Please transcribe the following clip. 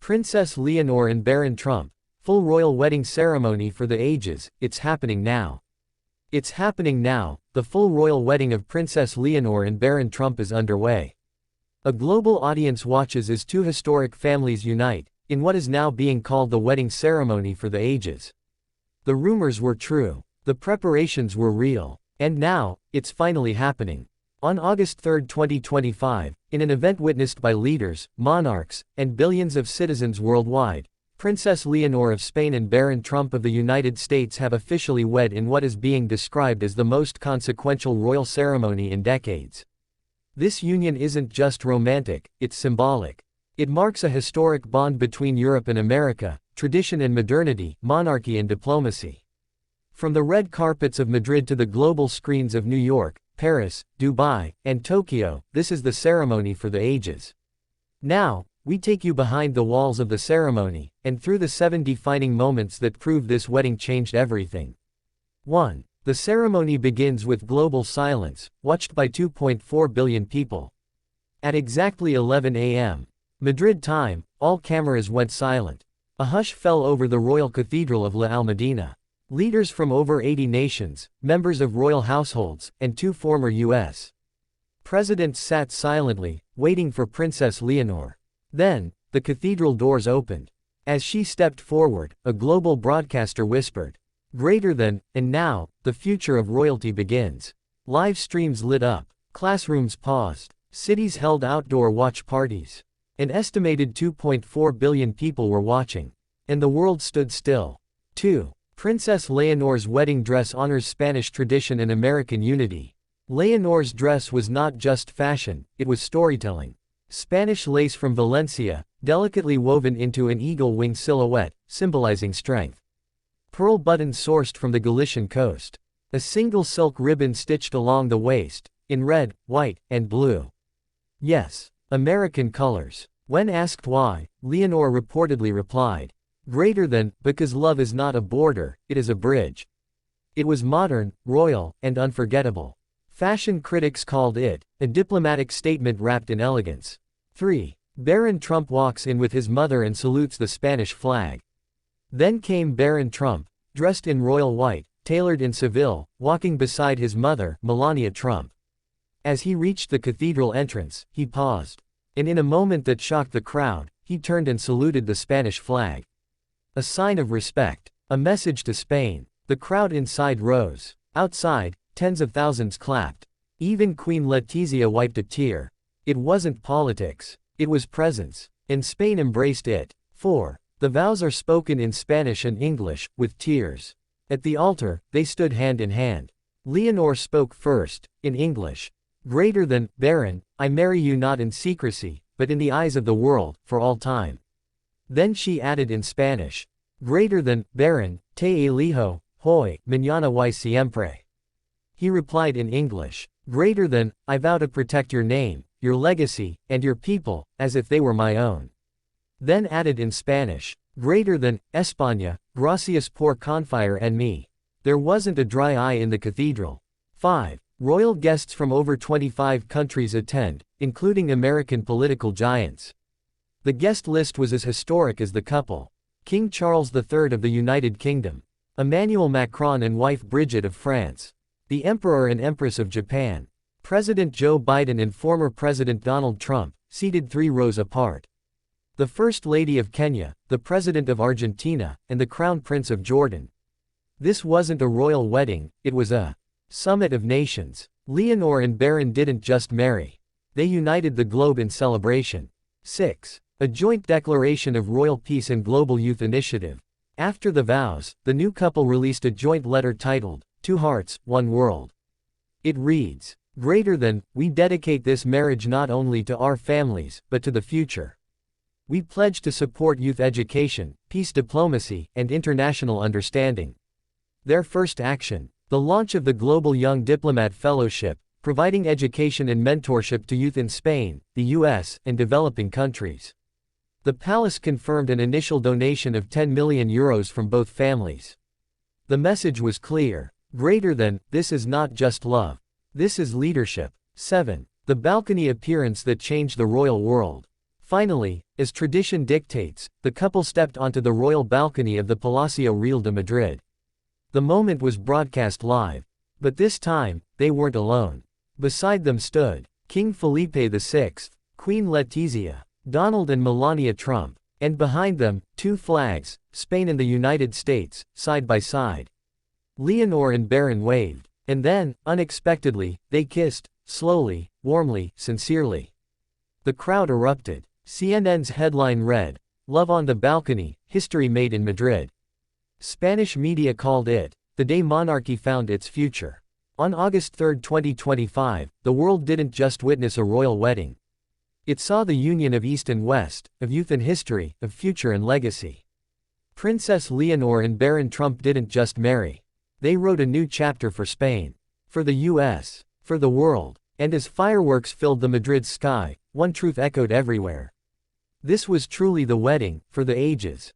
Princess Leonor and Baron Trump, full royal wedding ceremony for the ages, it's happening now. It's happening now, the full royal wedding of Princess Leonor and Baron Trump is underway. A global audience watches as two historic families unite, in what is now being called the wedding ceremony for the ages. The rumors were true. The preparations were real. And now, it's finally happening. On August 3, 2025, in an event witnessed by leaders, monarchs, and billions of citizens worldwide, Princess Leonor of Spain and Baron Trump of the United States have officially wed in what is being described as the most consequential royal ceremony in decades. This union isn't just romantic, it's symbolic. It marks a historic bond between Europe and America, tradition and modernity, monarchy and diplomacy. From the red carpets of Madrid to the global screens of New York, Paris, Dubai, and Tokyo, this is the ceremony for the ages. Now, we take you behind the walls of the ceremony, and through the 7 defining moments that prove this wedding changed everything. 1. The ceremony begins with global silence, watched by 2.4 billion people. At exactly 11 a.m. Madrid time, all cameras went silent. A hush fell over the royal cathedral of La Almudena. Leaders from over 80 nations, members of royal households, and 2 former U.S. presidents sat silently, waiting for Princess Leonor. Then, the cathedral doors opened. As she stepped forward, a global broadcaster whispered, "Greater than, and now, the future of royalty begins." Live streams lit up. Classrooms paused. Cities held outdoor watch parties. An estimated 2.4 billion people were watching. And the world stood still. 2. Princess Leonor's wedding dress honors Spanish tradition and American unity. Leonor's dress was not just fashion, it was storytelling. Spanish lace from Valencia, delicately woven into an eagle wing silhouette, symbolizing strength. Pearl buttons sourced from the Galician coast. A single silk ribbon stitched along the waist, in red, white, and blue. Yes, American colors. When asked why, Leonor reportedly replied, "Greater than, because love is not a border, it is a bridge." It was modern, royal, and unforgettable. Fashion critics called it a diplomatic statement wrapped in elegance. 3. Baron Trump walks in with his mother and salutes the Spanish flag. Then came Baron Trump, dressed in royal white, tailored in Seville, walking beside his mother, Melania Trump. As he reached the cathedral entrance, he paused. And in a moment that shocked the crowd, he turned and saluted the Spanish flag. A sign of respect. A message to Spain. The crowd inside rose. Outside, tens of thousands clapped. Even Queen Letizia wiped a tear. It wasn't politics. It was presence. And Spain embraced it. 4. The vows are spoken in Spanish and English, with tears. At the altar, they stood hand in hand. Leonor spoke first, in English. "Greater than, Baron, I marry you not in secrecy, but in the eyes of the world, for all time." Then she added in Spanish, "Greater than, Baron, te elijo, hoy, mañana y siempre." He replied in English, "Greater than, I vow to protect your name, your legacy, and your people, as if they were my own." Then added in Spanish, "Greater than, España, gracias por confiar en mí." There wasn't a dry eye in the cathedral. 5. Royal guests from over 25 countries attend, including American political giants. The guest list was as historic as the couple. King Charles III of the United Kingdom. Emmanuel Macron and wife Brigitte of France. The Emperor and Empress of Japan. President Joe Biden and former President Donald Trump, seated 3 rows apart. The First Lady of Kenya, the President of Argentina, and the Crown Prince of Jordan. This wasn't a royal wedding, it was a summit of nations. Leonor and Baron didn't just marry. They united the globe in celebration. 6. A joint declaration of royal peace and global youth initiative. After the vows, the new couple released a joint letter titled, "Two Hearts, One World." It reads, "Greater than, we dedicate this marriage not only to our families, but to the future. We pledge to support youth education, peace diplomacy, and international understanding." Their first action. The launch of the Global Young Diplomat Fellowship, providing education and mentorship to youth in Spain, the US, and developing countries. The palace confirmed an initial donation of €10 million from both families. The message was clear. Greater than, this is not just love. This is leadership. 7. The balcony appearance that changed the royal world. Finally, as tradition dictates, the couple stepped onto the royal balcony of the Palacio Real de Madrid. The moment was broadcast live. But this time, they weren't alone. Beside them stood King Felipe VI, Queen Letizia, Donald and Melania Trump, and behind them, two flags, Spain and the United States, side by side. Leonor and Barron waved. And then, unexpectedly, they kissed, slowly, warmly, sincerely. The crowd erupted. CNN's headline read, "Love on the Balcony, History Made in Madrid." Spanish media called it, "the day monarchy found its future." On August 3, 2025, the world didn't just witness a royal wedding. It saw the union of East and West, of youth and history, of future and legacy. Princess Leonor and Barron Trump didn't just marry. They wrote a new chapter for Spain, for the US, for the world. And as fireworks filled the Madrid sky, one truth echoed everywhere. This was truly the wedding, for the ages.